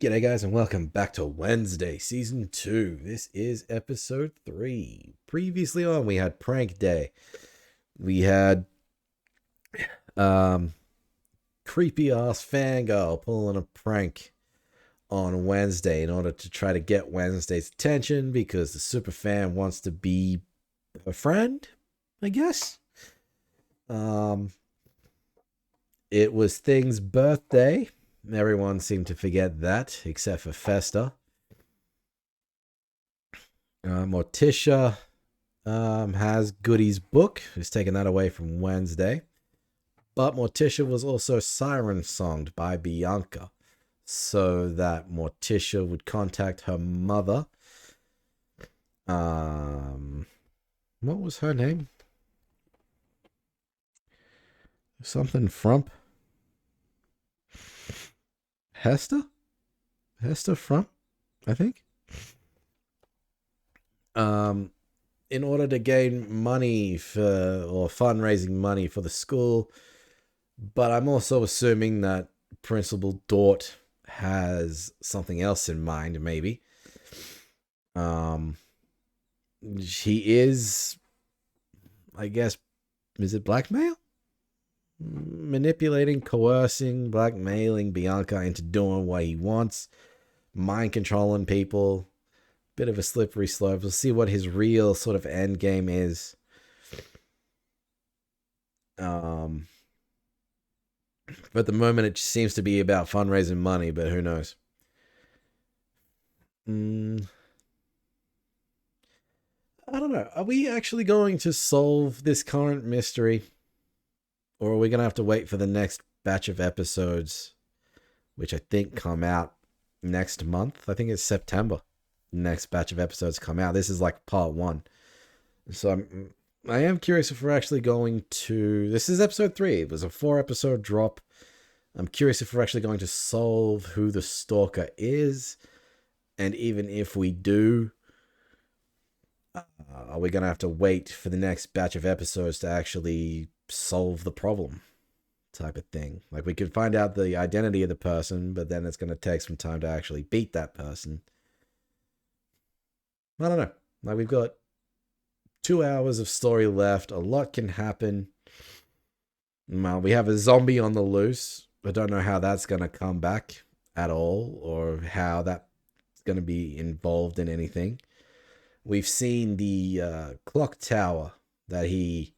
G'day guys and welcome back to Wednesday Season 2. This is Episode 3. Previously on we had Prank Day. We had creepy ass fangirl pulling a prank on Wednesday in order to try to get Wednesday's attention because the superfan wants to be a friend, I guess. It was Thing's birthday. Everyone seemed to forget that, except for Festa. Morticia has Goody's book, who's taken that away from Wednesday. But Morticia was also siren-songed by Bianca, so that Morticia would contact her mother. What was her name? Something Frump? Hester? Hester Frump, I think. In order to gain money or fundraising money for the school. But I'm also assuming that Principal Dort has something else in mind, maybe. She is, I guess, is it blackmail? Manipulating, coercing, blackmailing Bianca into doing what he wants, mind controlling people. Bit of a slippery slope. We'll see what his real sort of end game is. But at the moment, it seems to be about fundraising money, but who knows? I don't know. Are we actually going to solve this current mystery? Or are we going to have to wait for the next batch of episodes, which I think come out next month? I think it's September. Next batch of episodes come out. This is like part 1. So I am curious if we're actually going to... This is episode 3. It was a 4-episode drop. I'm curious if we're actually going to solve who the stalker is. And even if we do, are we going to have to wait for the next batch of episodes to actually solve the problem? Type of thing. Like, we could find out the identity of the person, but then it's going to take some time to actually beat that person. I don't know. Like, we've got 2 hours of story left. A lot can happen. Well, we have a zombie on the loose. I don't know how that's going to come back at all, or how that's going to be involved in anything. We've seen the clock tower that he,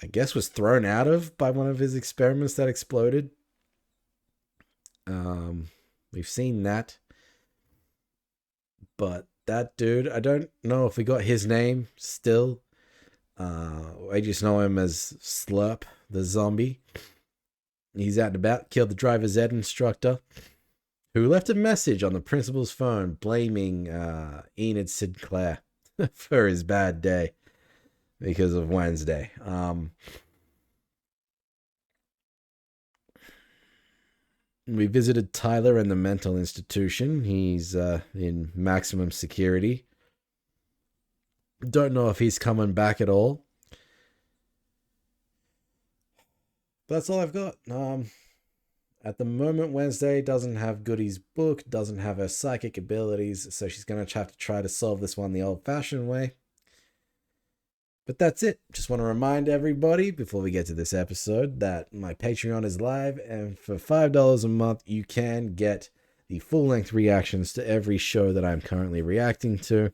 I guess, was thrown out of by one of his experiments that exploded. We've seen that. But that dude, I don't know if we got his name still. I just know him as Slurp, the zombie. He's out and about, killed the driver's ed instructor, who left a message on the principal's phone blaming Enid Sinclair for his bad day because of Wednesday. We visited Tyler in the mental institution. He's in maximum security. Don't know if he's coming back at all. That's all I've got. At the moment, Wednesday doesn't have Goody's book, doesn't have her psychic abilities, so she's going to have to try to solve this one the old-fashioned way. But that's it. Just want to remind everybody before we get to this episode that my Patreon is live, and for $5 a month, you can get the full-length reactions to every show that I'm currently reacting to.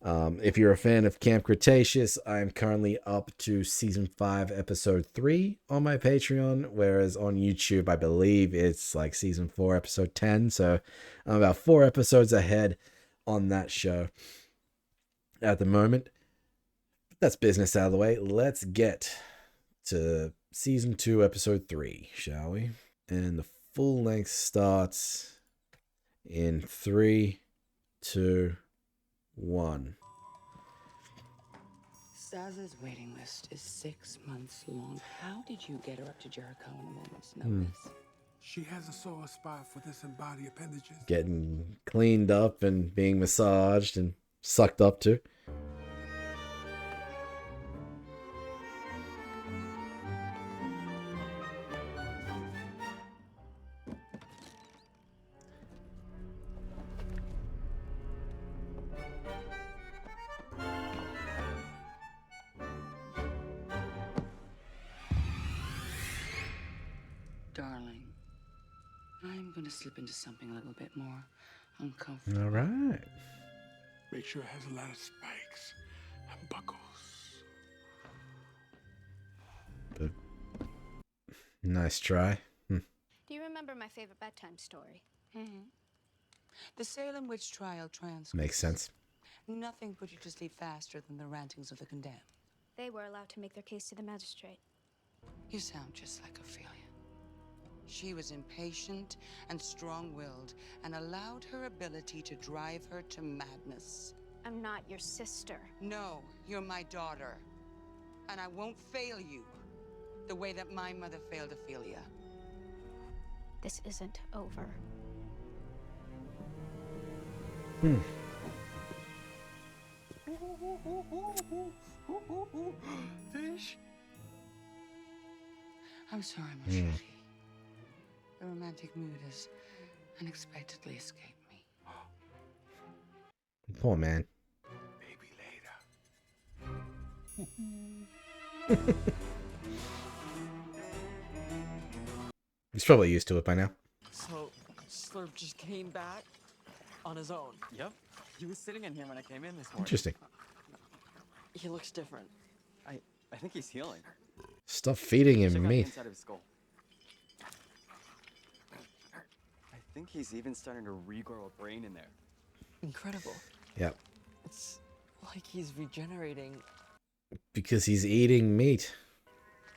If you're a fan of Camp Cretaceous, I'm currently up to Season 5, Episode 3 on my Patreon, whereas on YouTube, I believe it's like Season 4, Episode 10, so I'm about 4 episodes ahead on that show at the moment. That's business out of the way. Let's get to Season 2, Episode 3, shall we? And the full length starts in 3, 2, 1. Zaza's waiting list is 6 months long. How did you get her up to Jericho in a moment's notice? She has a sore spot for disembodied appendages. Getting cleaned up and being massaged and sucked up to. going to slip into something a little bit more uncomfortable. All right. Make sure it has a lot of spikes and buckles. But nice try. Do you remember my favorite bedtime story? Mm-hmm. The Salem witch trial transcripts. Makes sense. Nothing put you to sleep faster than the rantings of the condemned. They were allowed to make their case to the magistrate. You sound just like Ophelia. She was impatient and strong-willed and allowed her ability to drive her to madness. I'm not your sister. No, you're my daughter. And I won't fail you the way that my mother failed Ophelia. This isn't over. Fish? I'm sorry, my chérie. The romantic mood has unexpectedly escaped me. Poor man. Maybe later. He's probably used to it by now. So, Slurp just came back on his own. Yep. He was sitting in here when I came in this morning. Interesting. He looks different. I think he's healing. Stop feeding Check him out the meat. inside of his skull. I think he's even starting to regrow a brain in there. Incredible. Yep. It's like he's regenerating. Because he's eating meat.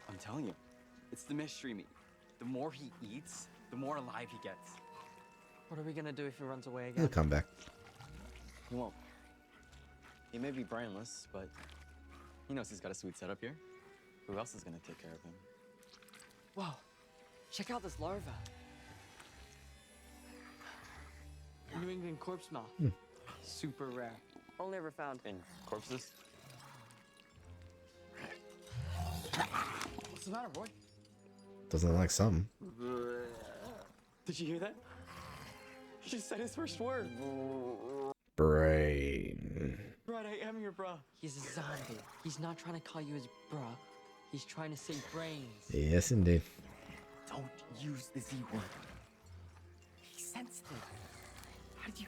I'm telling you, it's the mystery meat. The more he eats, the more alive he gets. What are we gonna do if he runs away He'll again? come back. He won't. He may be brainless, but he knows he's got a sweet setup here. Who else is gonna take care of him? Whoa, check out this larva. New England corpse moth. Super rare. Only ever found. In corpses? What's the matter, boy? Doesn't like something. Did you hear that? He just said his first word. Brain. Right, I am your bra. He's a zombie. He's not trying to call you his bruh. He's trying to say brains. Yes, indeed. Don't use the Z word. He's sensitive. How did you...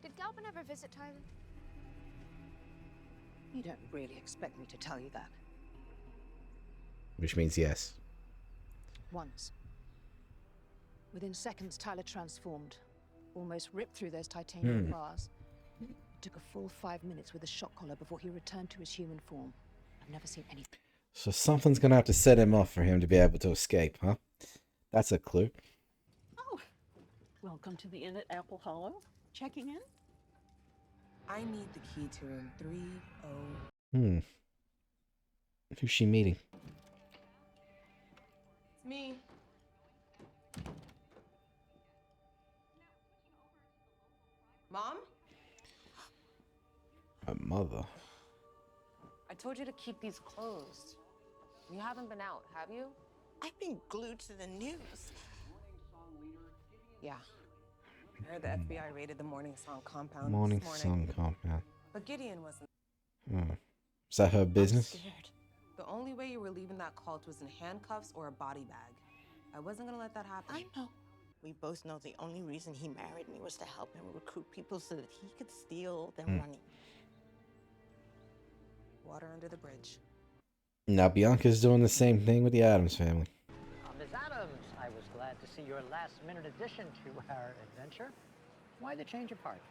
Did Galvin ever visit Tyler? You don't really expect me to tell you that. Which means yes. Once. Within seconds, Tyler transformed. Almost ripped through those titanium bars. It took a full 5 minutes with a shock collar before he returned to his human form. I've never seen anything. So something's gonna have to set him off for him to be able to escape, huh? That's a clue. Oh, welcome to the inn at Apple Hollow. Checking in? I need the key to room 30. Who's she meeting? It's me. Mom? Her mother. I told you to keep these closed. You haven't been out, have you? I've been glued to the news. Yeah. I heard the FBI raided the Morning Song compound Morning this morning. Song compound. But Gideon wasn't. Is that her business? I'm scared. The only way you were leaving that cult was in handcuffs or a body bag. I wasn't gonna let that happen. I know. We both know the only reason he married me was to help him recruit people so that he could steal their money. Water under the bridge. Now Bianca's doing the same thing with the Addams family. Ms. Adams, I was glad to see your last-minute addition to our adventure. Why the change of heart?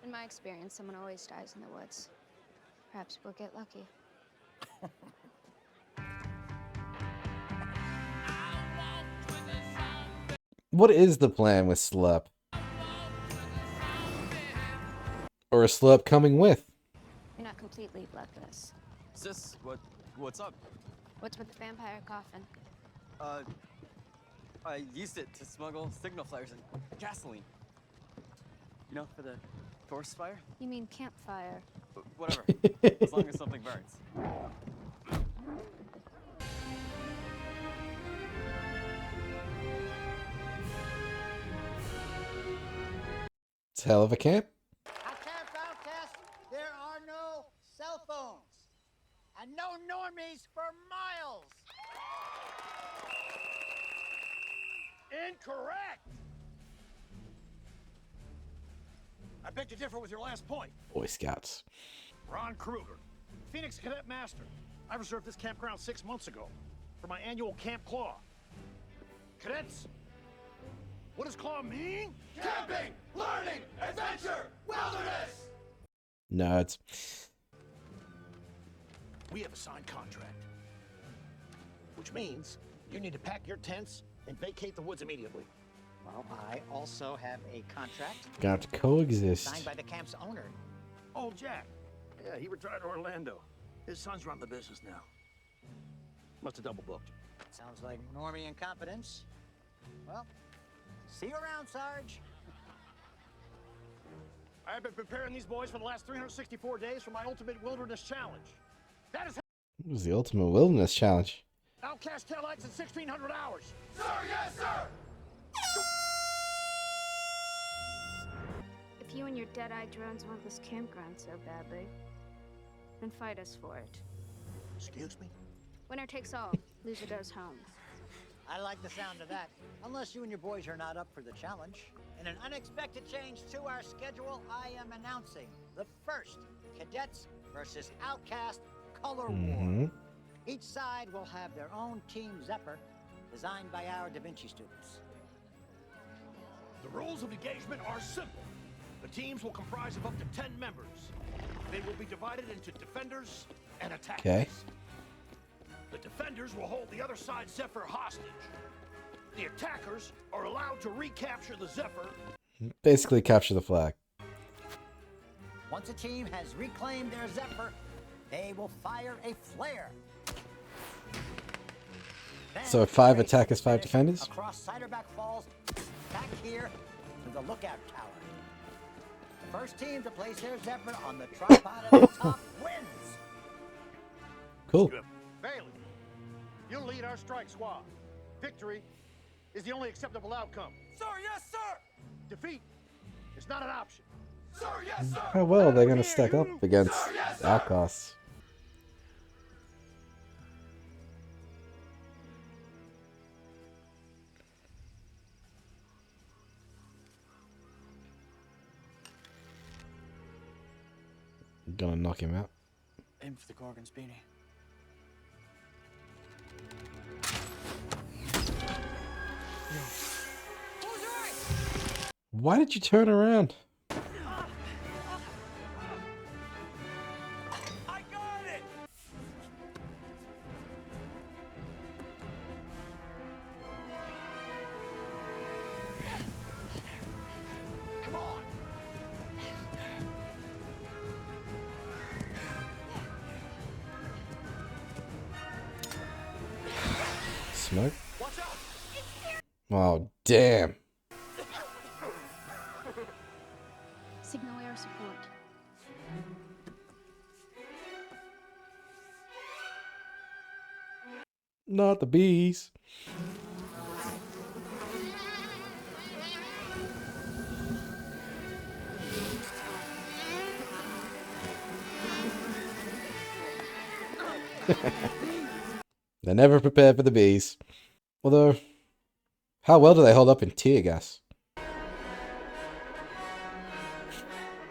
In my experience, someone always dies in the woods. Perhaps we'll get lucky. What is the plan with Slurp? Or is Slurp coming with? You're not completely bloodless. Sis, what's up? What's with the vampire coffin? I used it to smuggle signal flares and gasoline. You know, for the forest fire? You mean campfire? Whatever. As long as something burns. It's hell of a camp. At Camp Outcast, there are no cell phones. And no normies for miles. Incorrect! I beg to differ with your last point. Boy Scouts. Ron Kruger, Phoenix Cadet Master. I reserved this campground 6 months ago for my annual Camp Claw. Cadets, what does Claw mean? Camping, learning, adventure, wilderness! Nerds. We have a signed contract, which means you need to pack your tents and vacate the woods immediately. Well, I also have a contract Got to coexist. signed by the camp's owner. Old Jack. Yeah, he retired to Orlando. His son's run the business now. Must have double booked. Sounds like normie incompetence. Well, see you around, Sarge. I have been preparing these boys for the last 364 days for my ultimate wilderness challenge. That is What was the ultimate wilderness challenge? Outcast taillights in 1,600 hours. Sir, yes, sir! If you and your dead-eyed drones want this campground so badly, then fight us for it. Excuse me? Winner takes all. Loser goes home. I like the sound of that. Unless you and your boys are not up for the challenge. In an unexpected change to our schedule, I am announcing the first Cadets versus Outcast Color War. Each side will have their own Team Zephyr, designed by our Da Vinci students. The rules of engagement are simple. The teams will comprise of up to 10 members. They will be divided into defenders and attackers. Okay. The defenders will hold the other side's Zephyr hostage. The attackers are allowed to recapture the Zephyr. Basically, capture the flag. Once a team has reclaimed their Zephyr, they will fire a flare. Then So 5 attackers, 5 defenders? across Ciderback Falls, back here to the lookout tower. The first team to place their Zephyr on the tripod at the top wins. Cool. Bailey, you'll lead our strike squad. Victory is the only acceptable outcome. Sir, yes, sir! Defeat is not an option. Sir, yes, sir! How well are they going to stack up against Outcasts? Gonna knock him out. Aim for the Gorgon's beanie. Why did you turn around? I got it! Come on! Smoke? Watch out! Oh, damn. Signal air support. Not the bees. They're never prepared for the bees. Although, how well do they hold up in tear gas?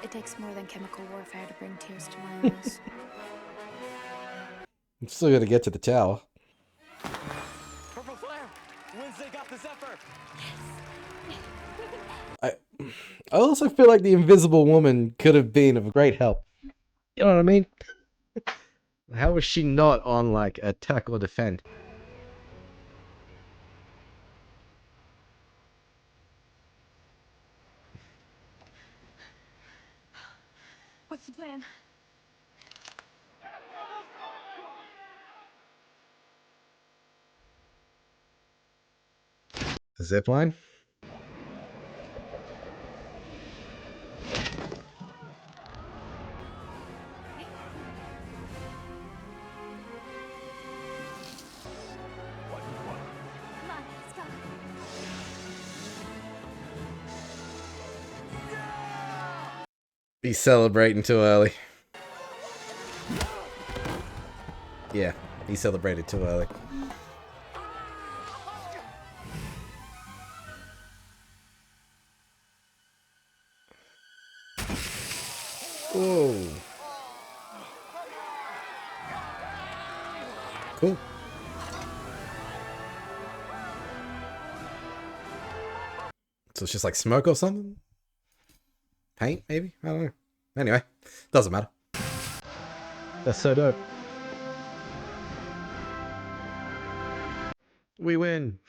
It takes more than chemical warfare to bring tears to my eyes. I'm still gonna get to the tower. Purple flare! Wednesday got the Zephyr! I also feel like the Invisible Woman could have been of great help. You know what I mean? How was she not on, like, attack or defend? What's the plan? Zipline? Come on, let's go. He's celebrating too early. Yeah, he celebrated too early. Whoa. Cool. So it's just like smoke or something? Paint, maybe? I don't know. Anyway, doesn't matter. That's so dope. We win.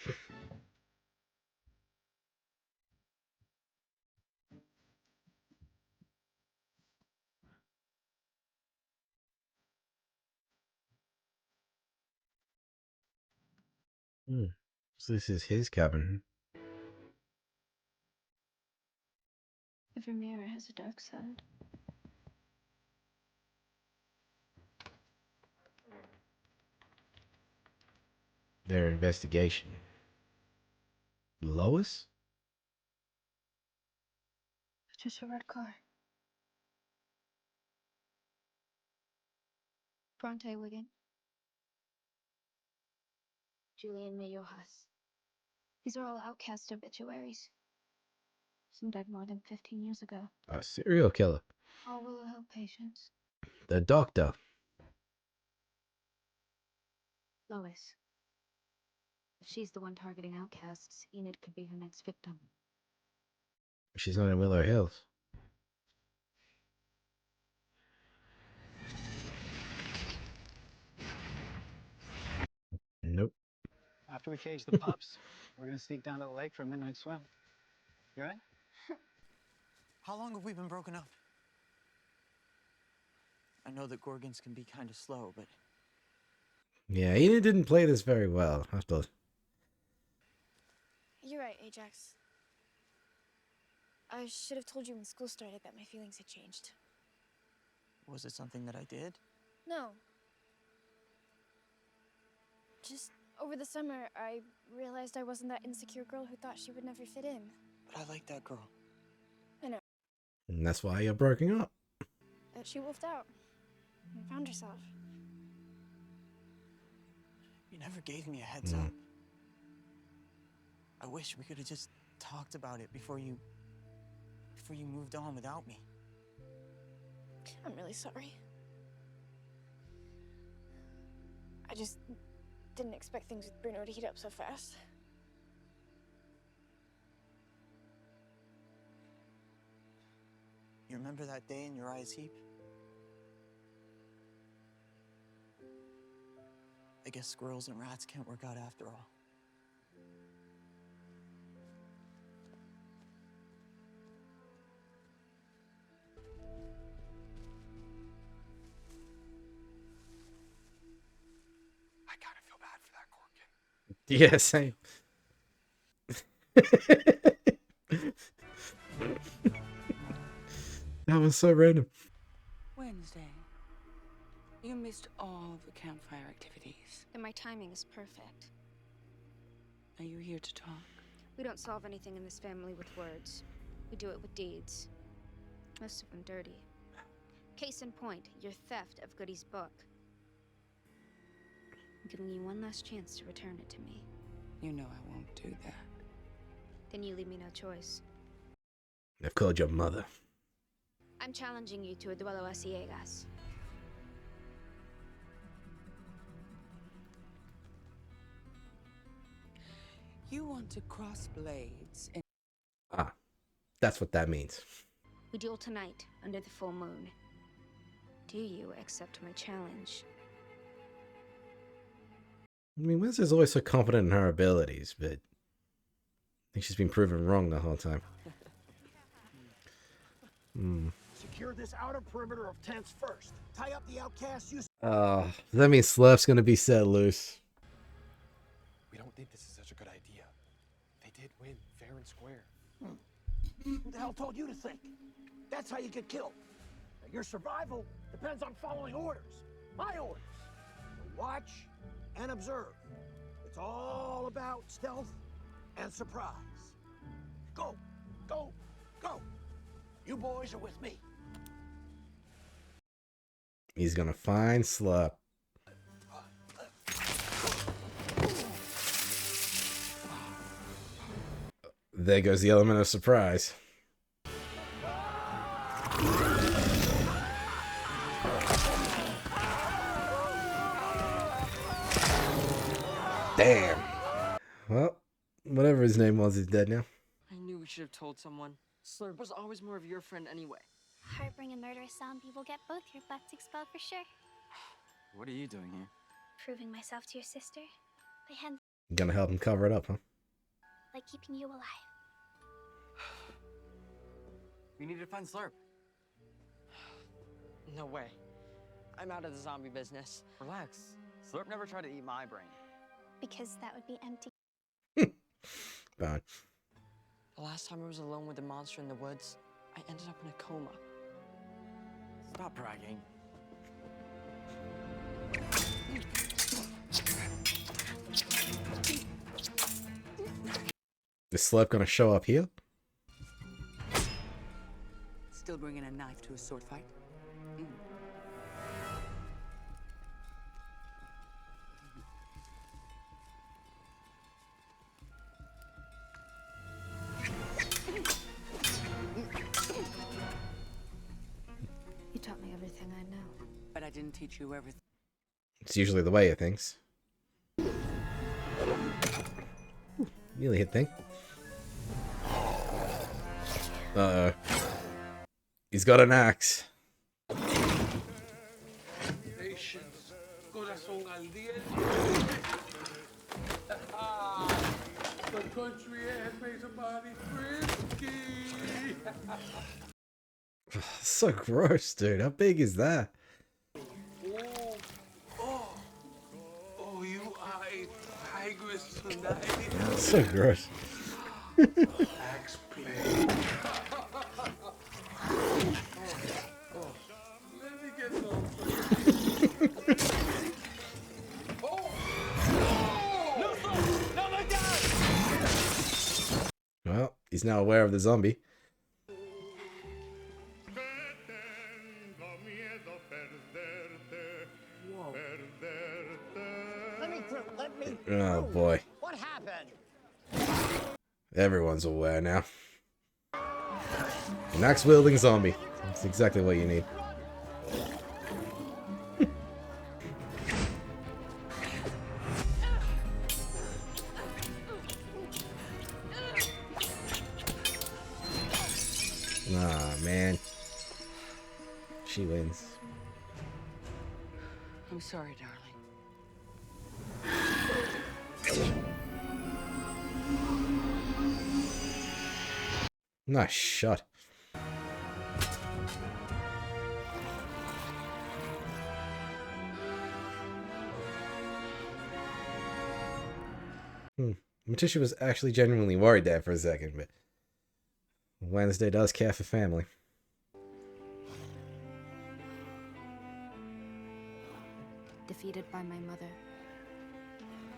So this is his cabin. Every mirror has a dark side. Their investigation. Lois? Just a red car. Bronte Wigan. Julian Mayojas. These are all outcast obituaries. Some died more than 15 years ago. A serial killer. All Willow Hill patients. The doctor. Lois. If she's the one targeting outcasts, Enid could be her next victim. She's not in Willow Hills. Nope. After we cage the pups, we're gonna sneak down to the lake for a midnight swim. You right? How long have we been broken up? I know that Gorgons can be kind of slow, but... Yeah, Enid didn't play this very well. I have to... You're right, Ajax. I should have told you when school started that my feelings had changed. Was it something that I did? No. Just over the summer, I realized I wasn't that insecure girl who thought she would never fit in. But I like that girl. I know. And that's why you're breaking up. She wolfed out and found herself. You never gave me a heads up. I wish we could have just talked about it before you moved on without me. I'm really sorry. I just didn't expect things with Bruno to heat up so fast. You remember that day in Uriah's Heap? I guess squirrels and rats can't work out after all. I kind of feel bad for that Gorgon. Yeah, same. That was so random. Wednesday. You missed all the campfire activities. And my timing is perfect. Are you here to talk? We don't solve anything in this family with words. We do it with deeds. Most of them dirty. Case in point, your theft of Goody's book. I'm giving you one last chance to return it to me. You know I won't do that. Then you leave me no choice. I've called your mother. I'm challenging you to a duelo a ciegas. You want to cross blades and... Ah, that's what that means. We duel tonight, under the full moon. Do you accept my challenge? I mean, Wednesday's always so confident in her abilities, but I think she's been proven wrong the whole time. Secure this outer perimeter of tents first. Tie up the outcasts. Use. Does that mean Slurp's gonna be set loose? We don't think this is such a good idea. They did win, fair and square. Who the hell told you to think? That's how you get killed. Now, your survival depends on following orders. My orders. So watch and observe. It's all about stealth and surprise. Go, go, go. You boys are with me. He's gonna find Slurp. There goes the element of surprise. Damn. Well, whatever his name was is dead now. I knew we should have told someone. Slurp was always more of your friend anyway. Harboring a murderous zombie will get both your butts expelled for sure. What are you doing here? Proving myself to your sister by hand, Gonna help him cover it up, huh? like keeping you alive. We need to find Slurp. No way. I'm out of the zombie business. Relax. Slurp never tried to eat my brain. Because that would be empty. Bad. The last time I was alone with the monster in the woods, I ended up in a coma. Stop bragging. Is Slurp gonna show up here? Still bringing a knife to a sword fight? You taught me everything I know. But I didn't teach you everything. It's usually the way of things. Nearly hit thing. Uh-oh. He's got an axe. Patience. Corazón al día. The country air makes a body frisky. So gross, dude. How big is that? Oh, you are a tigress tonight. So gross. Axe play. Let me get some. Well, he's now aware of the zombie. Let me Oh boy. What happened? Everyone's aware now. An axe wielding zombie. That's exactly what you need. Ah, man. She wins. I'm sorry, darling. Nice shot. Matisha was actually genuinely worried there for a second, but Wednesday does care for family. Defeated by my mother.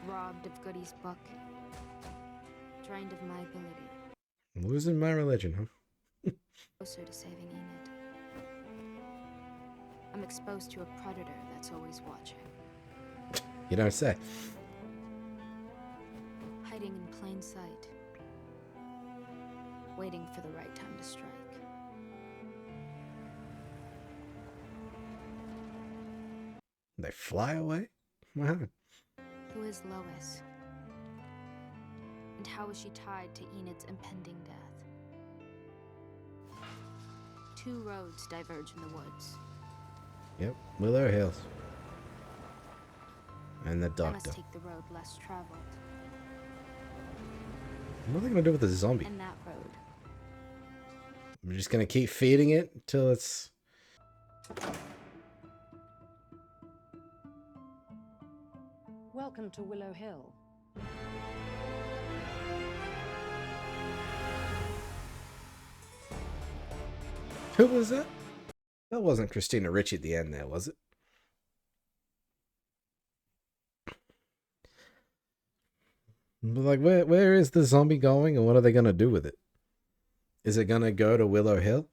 Robbed of Goody's book. Drained of my ability. Losing my religion, huh? Closer to saving Enid. I'm exposed to a predator that's always watching. You don't say. Hiding in plain sight. Waiting for the right time to strike. They fly away? What happened? Who is Lois? And how is she tied to Enid's impending death? Two roads diverge in the woods. Yep, Willow Hills. And the I doctor. must take the road less traveled. What are they gonna do with the zombie? And that road. We're just gonna keep feeding it until it's... Welcome to Willow Hill. Who was that? That wasn't Christina Ricci at the end there, was it? But like, where is the zombie going and what are they gonna do with it? Is it gonna go to Willow Hill?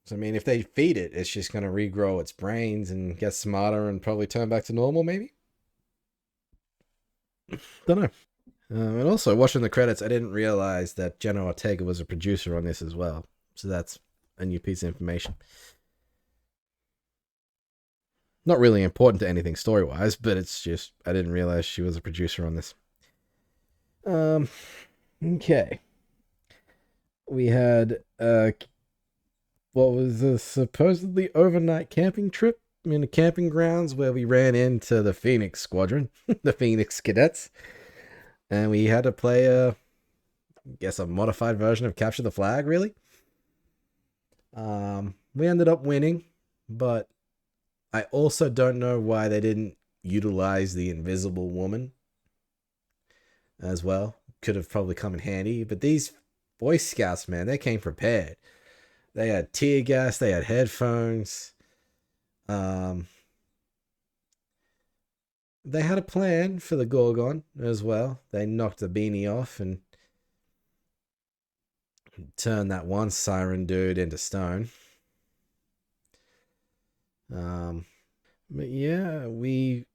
So, I mean, if they feed it, it's just gonna regrow its brains and get smarter and probably turn back to normal, maybe? Don't know. And also, watching the credits, I didn't realize that Jenna Ortega was a producer on this as well. So that's a new piece of information. Not really important to anything story-wise, but it's just I didn't realize she was a producer on this. Okay. We had what was a supposedly overnight camping trip in the camping grounds where we ran into the Phoenix Squadron, the Phoenix Cadets, and we had to play a modified version of Capture the Flag. Really, we ended up winning, but I also don't know why they didn't utilize the Invisible Woman as well. Could have probably come in handy, but these Boy Scouts, man, they came prepared. They had tear gas, they had headphones. They had a plan for the Gorgon as well. They knocked the beanie off and turned that one siren dude into stone. But yeah, we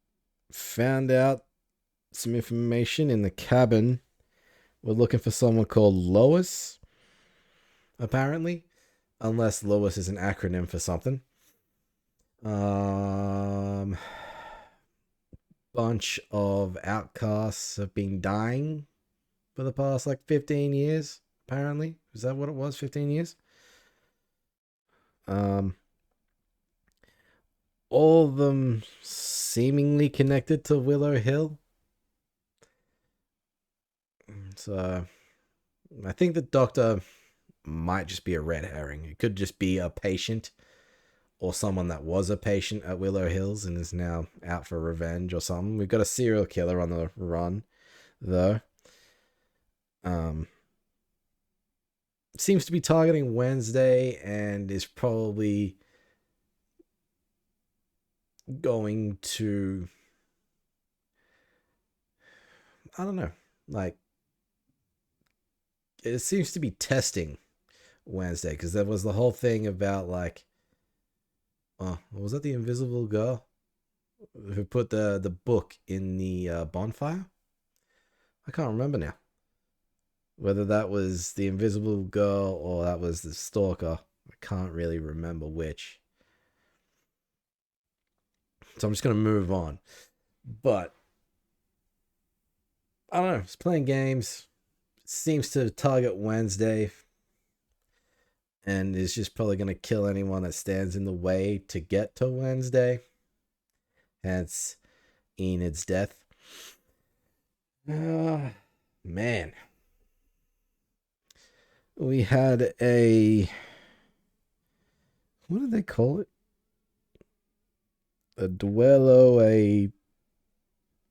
found out some information in the cabin. We're looking for someone called Lois, apparently. Unless Lois is an acronym for something. Bunch of outcasts have been dying for the past 15 years, apparently. Is that what it was? 15 years? All of them seemingly connected to Willow Hill. So I think the doctor might just be a red herring. It could just be a patient or someone that was a patient at Willow Hills and is now out for revenge or something. We've got a serial killer on the run, though. Seems to be targeting Wednesday and is probably going to, I don't know, it seems to be testing Wednesday, because there was the whole thing about was that the invisible girl who put the book in the bonfire? I can't remember now whether that was the invisible girl or that was the stalker. I can't really remember which, so I'm just gonna move on. But I don't know, it's playing games, seems to target Wednesday, and is just probably going to kill anyone that stands in the way to get to Wednesday. Hence Enid's death. Man. We had a... what did they call it? A duello, a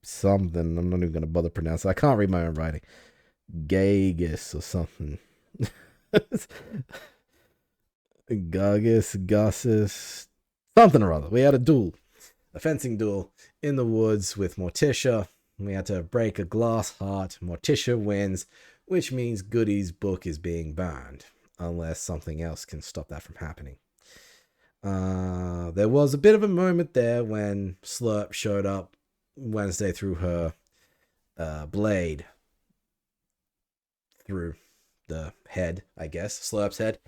something. I'm not even going to bother pronouncing it. I can't read my own writing. Gagus or something. Gussus, something or other. We had a duel, a fencing duel in the woods with Morticia. We had to break a glass heart. Morticia wins, which means Goody's book is being burned, unless something else can stop that from happening. There was a bit of a moment there when Slurp showed up Wednesday through her blade through the head, I guess, Slurp's head.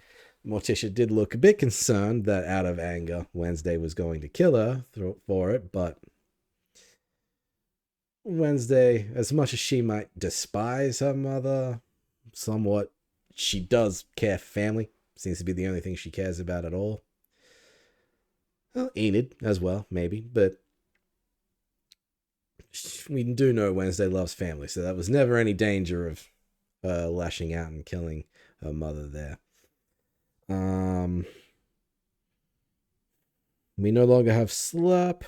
Morticia did look a bit concerned that out of anger, Wednesday was going to kill her for it, but Wednesday, as much as she might despise her mother, somewhat, she does care for family. Seems to be the only thing she cares about at all. Well, Enid as well, maybe, but we do know Wednesday loves family, so that was never any danger of lashing out and killing her mother there. We no longer have Slurp.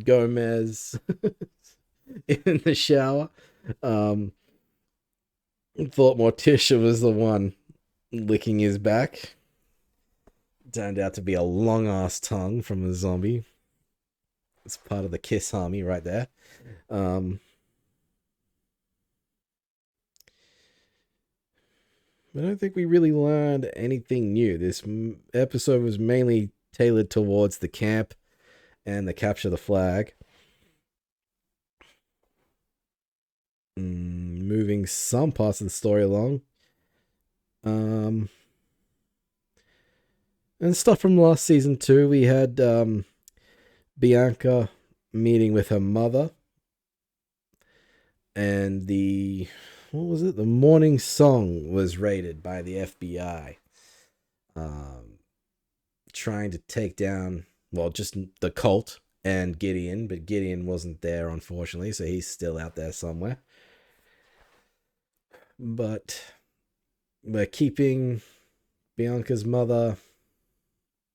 Gomez in the shower. Thought Morticia was the one licking his back. Turned out to be a long ass tongue from a zombie. It's part of the Kiss Army right there. I don't think we really learned anything new. This episode was mainly tailored towards the camp and the capture the flag. Moving some parts of the story along. And stuff from last season too. We had Bianca meeting with her mother, and what was it? The morning song was raided by the FBI, trying to take down, well, just the cult and Gideon, but Gideon wasn't there, unfortunately, so he's still out there somewhere. But we're keeping Bianca's mother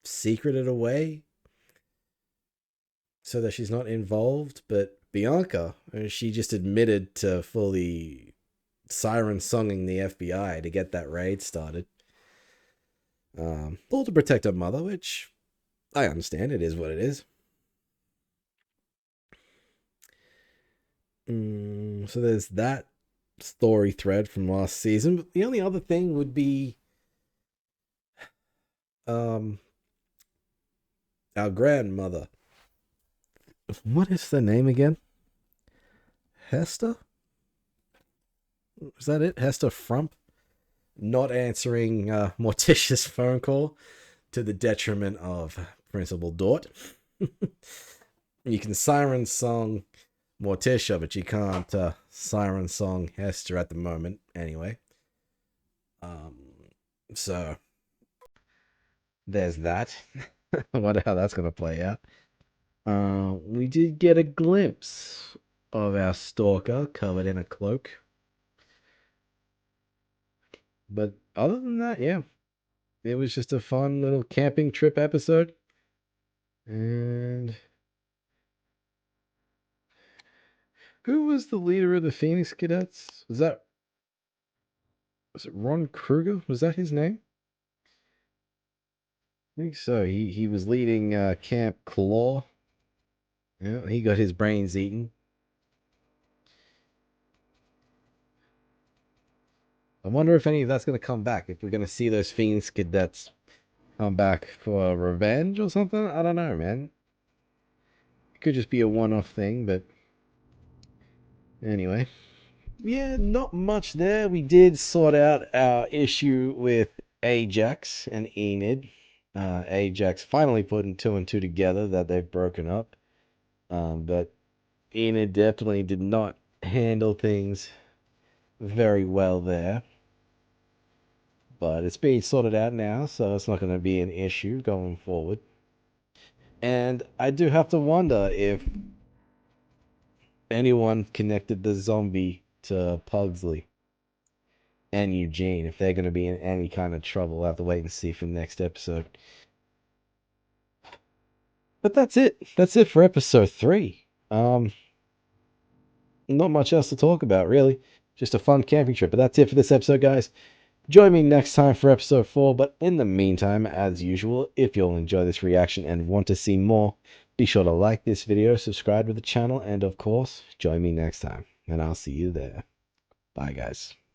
secreted away so that she's not involved. But Bianca, she just admitted to fully siren songing the FBI to get that raid started. All to protect her mother, which I understand. It is what it is. So there's that story thread from last season. But the only other thing would be our grandmother. What is the name again? Hester? Is that it? Hester Frump? Not answering Morticia's phone call to the detriment of Principal Dort. You can siren song Morticia, but you can't siren song Hester at the moment anyway. So there's that. I wonder how that's going to play out. We did get a glimpse of our stalker covered in a cloak. But other than that, yeah. It was just a fun little camping trip episode. And who was the leader of the Phoenix Cadets? Was it Ron Kruger? Was that his name? I think so. He was leading Camp Claw. Yeah, he got his brains eaten. I wonder if any of that's going to come back. If we're going to see those Phoenix Cadets come back for revenge or something. I don't know, man. It could just be a one-off thing, but anyway. Yeah, not much there. We did sort out our issue with Ajax and Enid. Ajax finally putting two and two together that they've broken up. But Enid definitely did not handle things very well there. But it's being sorted out now, so it's not going to be an issue going forward. And I do have to wonder if anyone connected the zombie to Pugsley and Eugene, if they're going to be in any kind of trouble. I'll have to wait and see for the next episode. But that's it. That's it for episode 3. Not much else to talk about, really. Just a fun camping trip. But that's it for this episode, guys. Join me next time for episode 4. But in the meantime, as usual, if you'll enjoy this reaction and want to see more, be sure to like this video, subscribe to the channel, and of course, join me next time. And I'll see you there. Bye, guys.